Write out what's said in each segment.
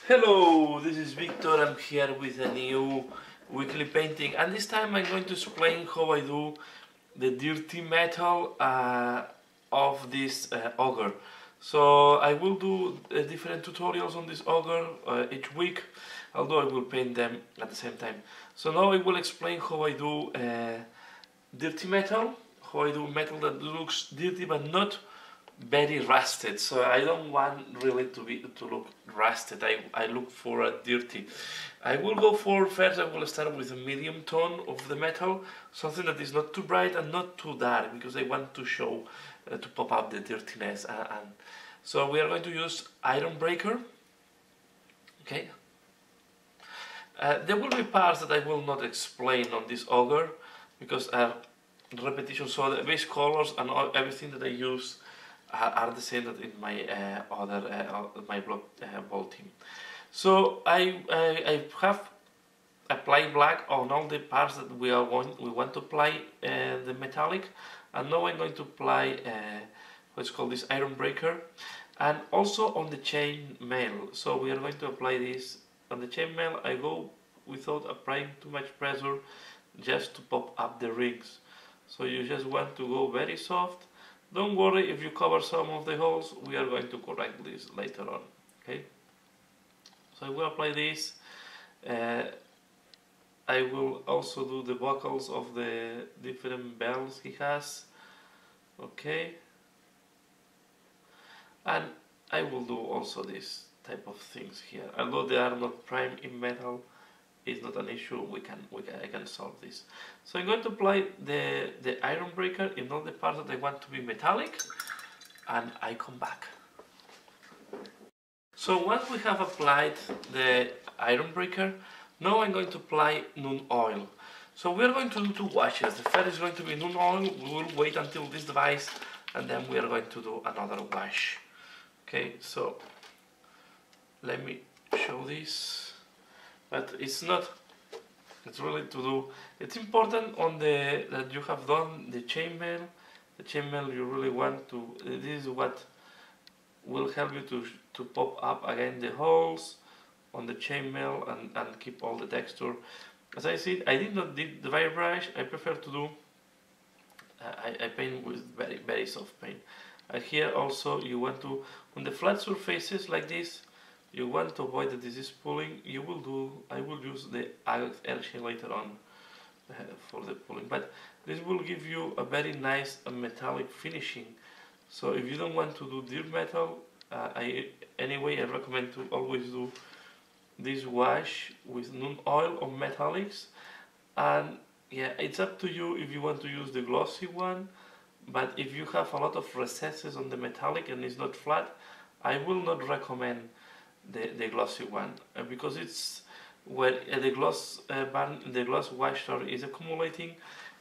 Hello, this is Victor. I'm here with a new weekly painting, and this time I'm going to explain how I do the dirty metal of this ogre. So I will do different tutorials on this ogre each week, although I will paint them at the same time. So now I will explain how I do dirty metal, how I do metal that looks dirty but not very rusted. So I don't want really to look rusted. I look for a dirty. I will go for first. I will start with a medium tone of the metal, something that is not too bright and not too dark, because I want to show to pop up the dirtiness. And so we are going to use iron breaker. Okay. There will be parts that I will not explain on this ogre because repetition. So the base colors and everything that I use are the same that in my my ball team. So I have applied black on all the parts that we want to apply the metallic, and now I'm going to apply what's called this iron breaker, and also on the chain mail. So we are going to apply this on the chain mail. I go without applying too much pressure, just to pop up the rings. So you just want to go very soft. Don't worry if you cover some of the holes, we are going to correct this later on. Okay. So I will apply this. I will also do the buckles of the different bells he has. Okay. And I will do also this type of things here. Although they are not prime in metal, it's not an issue. I can solve this. So I'm going to apply the iron breaker in all the parts that I want to be metallic, and I come back. So once we have applied the iron breaker, now I'm going to apply Nun oil. So we are going to do two washes. The first is going to be Nun oil. We will wait until this device, and then we are going to do another wash. Okay, so let me show this. But it's really to do. It's important on that you have done the chainmail. The chainmail you really want to. This is what will help you to pop up again the holes on the chainmail and keep all the texture. As I said, I did not do the dry brush. I prefer to do. I paint with very soft paint. And here also you want to, on the flat surfaces like this, you want to avoid that this is pulling. I will use the air shade later on for the pulling, but this will give you a very nice metallic finishing. So if you don't want to do deep metal, anyway I recommend to always do this wash with Nun oil or metallics. And yeah, it's up to you if you want to use the glossy one, but if you have a lot of recesses on the metallic and it's not flat, I will not recommend the glossy one, because it's where the gloss washer is accumulating.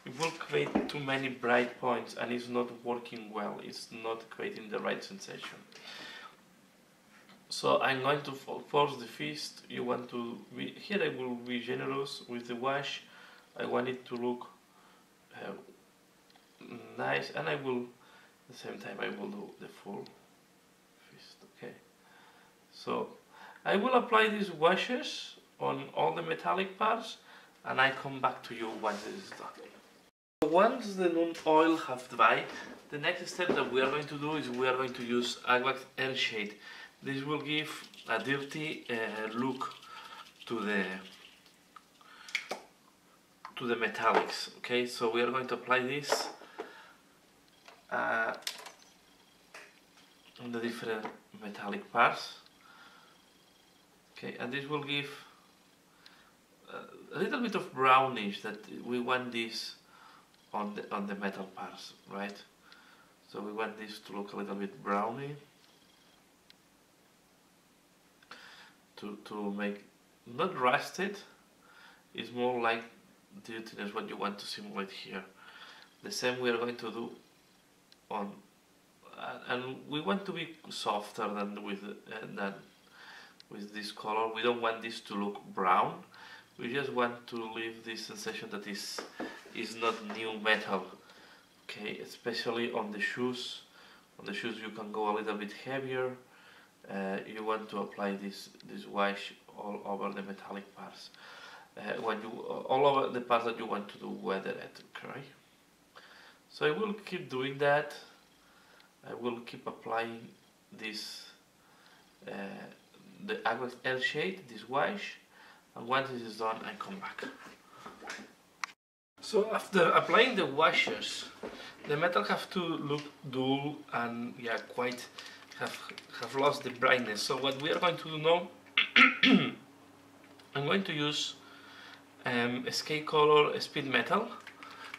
It will create too many bright points and it's not working well. It's not creating the right sensation. So I'm going to force the fist. You want to be here. I will be generous with the wash. I want it to look nice, and I will at the same time I will do the full fist. Okay. So I will apply these washes on all the metallic parts, and I come back to you once it is done. Once the Nun oil have dried, the next step that we are going to do is we are going to use Aglax air shade. This will give a dirty look to the metallics. Okay, so we are going to apply this on the different metallic parts. Okay, and this will give a little bit of brownish that we want this on the metal parts, right? So we want this to look a little bit browny to make not rusted. It's more like dirtiness what you want to simulate here. The same we are going to do on, and we want to be softer than with this color. We don't want this to look brown. We just want to leave this sensation that is not new metal. Okay, especially on the shoes. On the shoes you can go a little bit heavier you want to apply this wash all over the metallic parts. When you all over the parts that you want to do weather at, okay? So I will keep doing that. I will keep applying this the aqueous air shade, this wash, and once this is done I come back. So after applying the washes, the metal have to look dull and quite have lost the brightness. So what we are going to do now, I'm going to use Skate Color Speed Metal,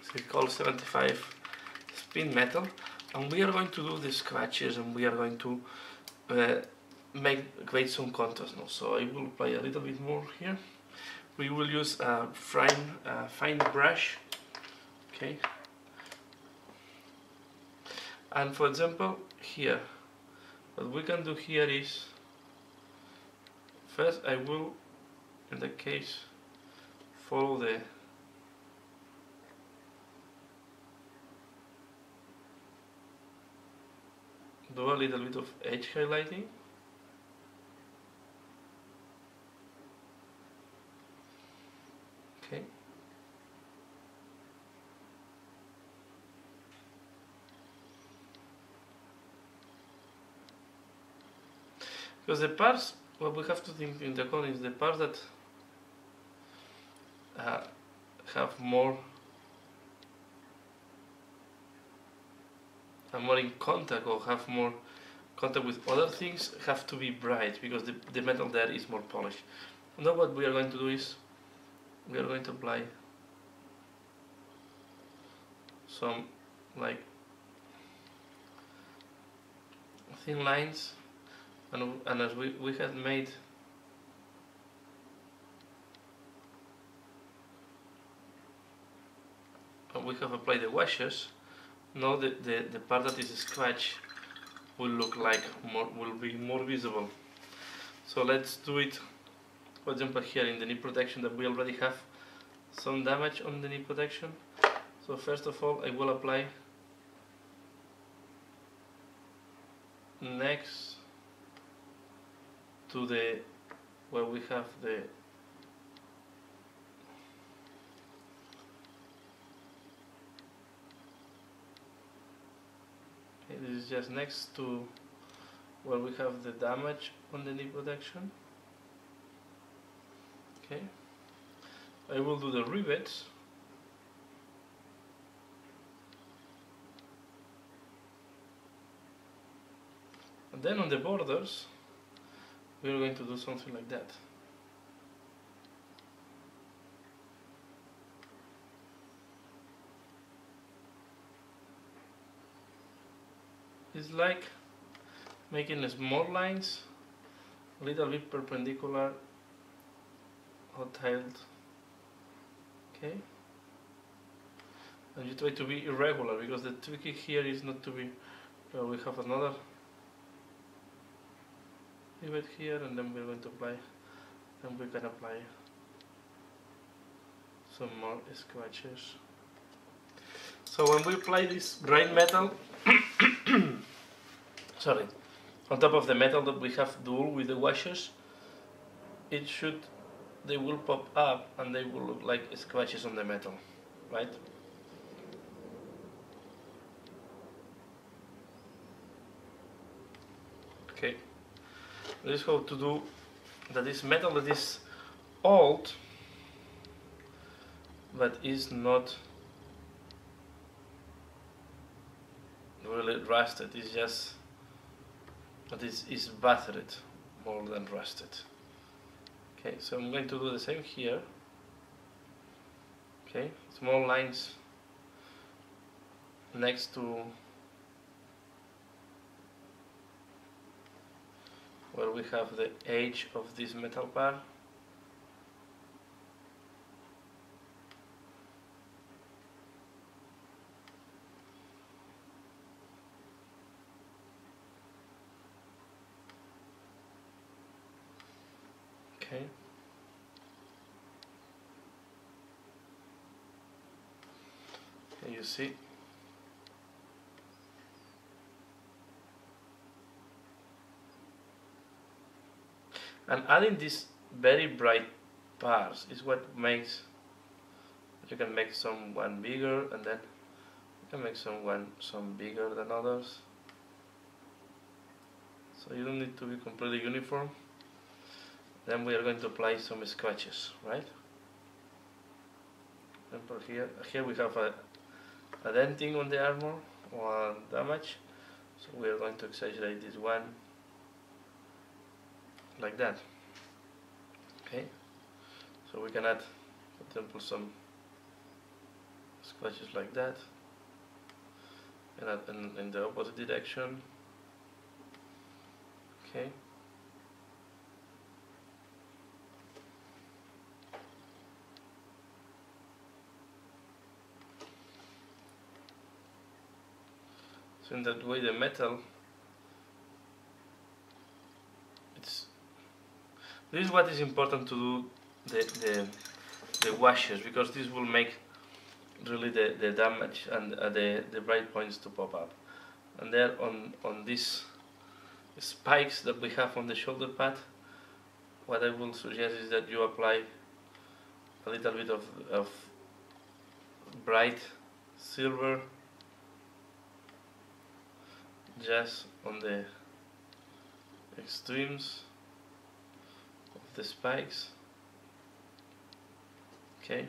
Skate Color 75 Speed Metal, and we are going to do the scratches and we are going to create some contrast now. So I will apply a little bit more here. We will use a fine brush, okay. And for example, here, what we can do here is, first I will, in the case, follow do a little bit of edge highlighting. Okay. Because the parts, what we have to think in the account is the parts that have more in contact or have more contact with other things have to be bright, because the metal there is more polished. Now what we are going to do is we are going to apply some like thin lines, and as we had made and we have applied the washes. Now the part that is scratched will look like will be more visible. So let's do it. For example, here in the knee protection, that we already have some damage on the knee protection. So first of all, I will apply next to where we have the this is just next to where we have the damage on the knee protection. Okay, I will do the rivets. And then on the borders, we are going to do something like that. It's like making small lines, a little bit perpendicular or tiled, okay? And you try to be irregular, because the trick here is not to be, we have another rivet here, and then we're going to apply, and we can apply some more scratches. So when we apply this bright metal, sorry, on top of the metal that we have dull with the washes, they will pop up and they will look like scratches on the metal, right? Okay, this is how to do that. Is metal that is old but is not really rusted. It's just that is battered more than rusted. Okay, so I'm going to do the same here. Okay, small lines next to where we have the edge of this metal part. Okay. Okay, you see. And adding these very bright parts is what makes, you can make someone bigger, and then you can make some bigger than others. So you don't need to be completely uniform. Then we are going to apply some scratches, right? And for here we have a denting on the armor, or damage. So we are going to exaggerate this one like that. Okay. So we can add, for example, some scratches like that, and add in the opposite direction. Okay. So in that way the metal, this is what is important to do the washes, because this will make really the damage and the bright points to pop up. And there on these spikes that we have on the shoulder pad, what I will suggest is that you apply a little bit of bright silver just on the extremes of the spikes. Okay,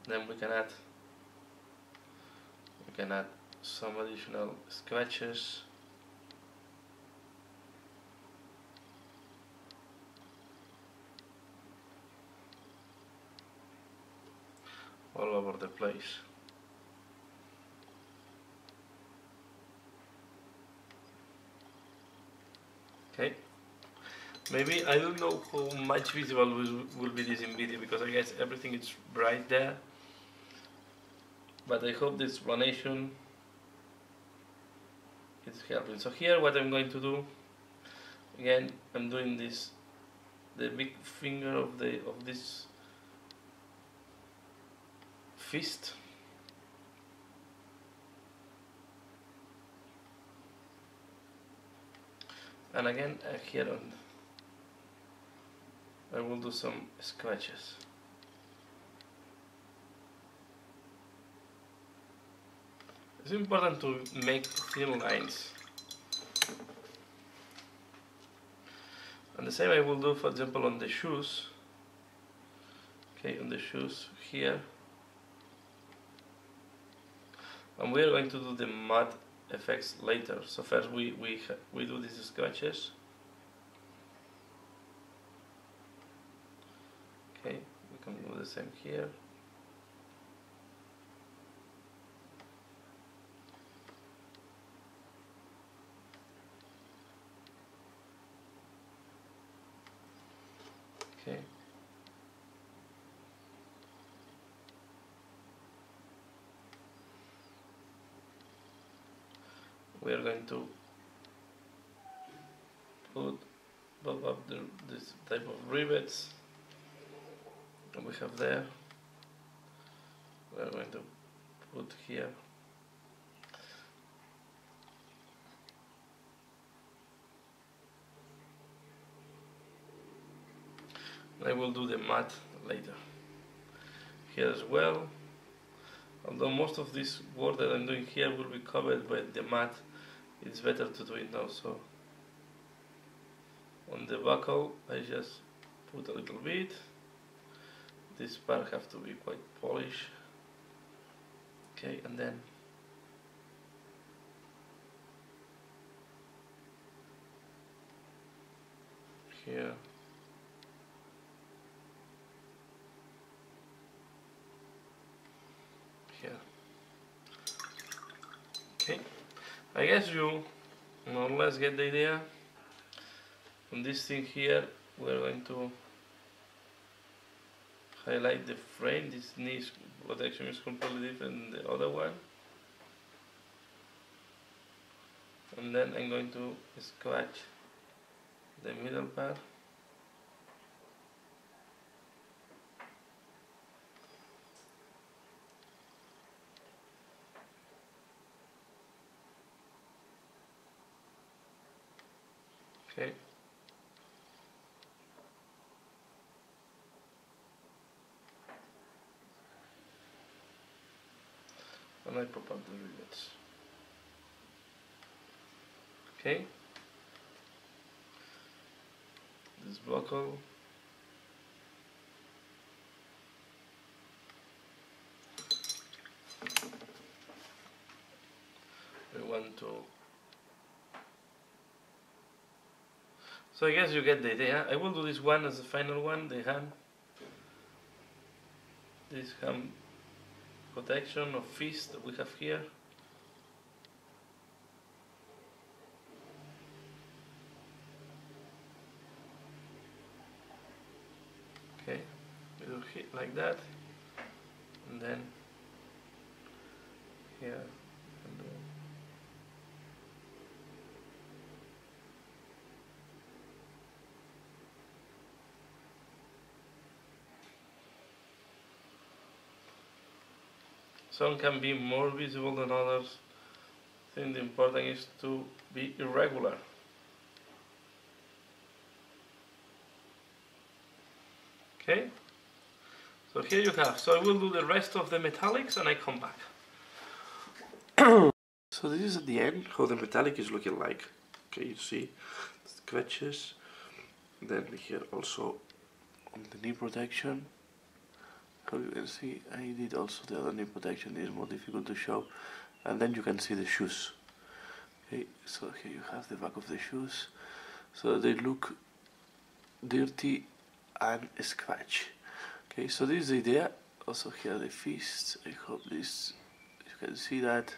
then we can add some additional scratches all over the place. Okay, maybe I don't know how much visible will be this in video, because I guess everything is bright there, but I hope the explanation is helping. So here what I'm going to do, again, I'm doing this, the big finger of this fist, and again here on, I will do some scratches. It's important to make thin lines, and the same I will do, for example, on the shoes. Okay, on the shoes here, and we are going to do the mud effects later. So first we do these scratches. Okay, we can do the same here. Okay. We are going to put up this type of rivets that we have there. We are going to put here. I will do the mat later. Here as well. Although most of this work that I'm doing here will be covered by the mat, it's better to do it now. So on the buckle I just put a little bit. This part have to be quite polished. Okay, and then here. Here. Okay, I guess you more or less get the idea. On this thing here, we're going to highlight the frame. This knee protection is completely different than the other one. And then I'm going to scratch the middle part. Okay. pop up the rivets. Okay. This buckle. We want to. So I guess you get the idea. I will do this one as the final one, the hand. This hand protection of fist that we have here. Okay, we do hit like that, and then here and do. Some can be more visible than others. I think the important is to be irregular. Okay, so here you have. So I will do the rest of the metallics and I come back. So this is at the end how the metallic is looking like. Okay, you see scratches. Then here also on the knee protection. How you can see, I did also the other knee protection. It is more difficult to show. And then you can see the shoes. Okay, so here you have the back of the shoes. So they look dirty and scratch. Okay, so this is the idea. Also here the fist. I hope this you can see that.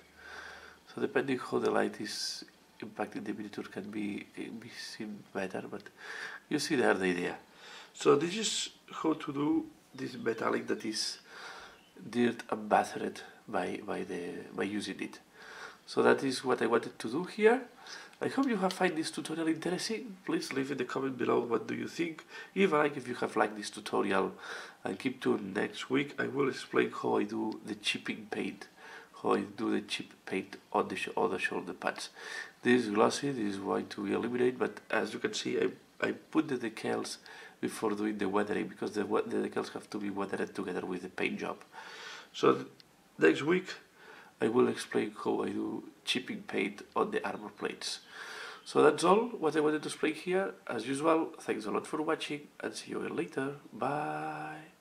So depending how the light is impacting the miniature can be seen better, but you see there the idea. So this is how to do this metallic that is dirt and battered by using it. So that is what I wanted to do here. I hope you have found this tutorial interesting. Please leave in the comment below what do you think. If you have liked this tutorial, and keep tuned next week. I will explain how I do the chipping paint, how I do the chip paint on the shoulder pads. This is glossy, this is going to eliminate, but as you can see, I put the decals before doing the weathering because the decals have to be weathered together with the paint job. So next week I will explain how I do chipping paint on the armor plates. So that's all what I wanted to explain here. As usual, thanks a lot for watching and see you again later. Bye.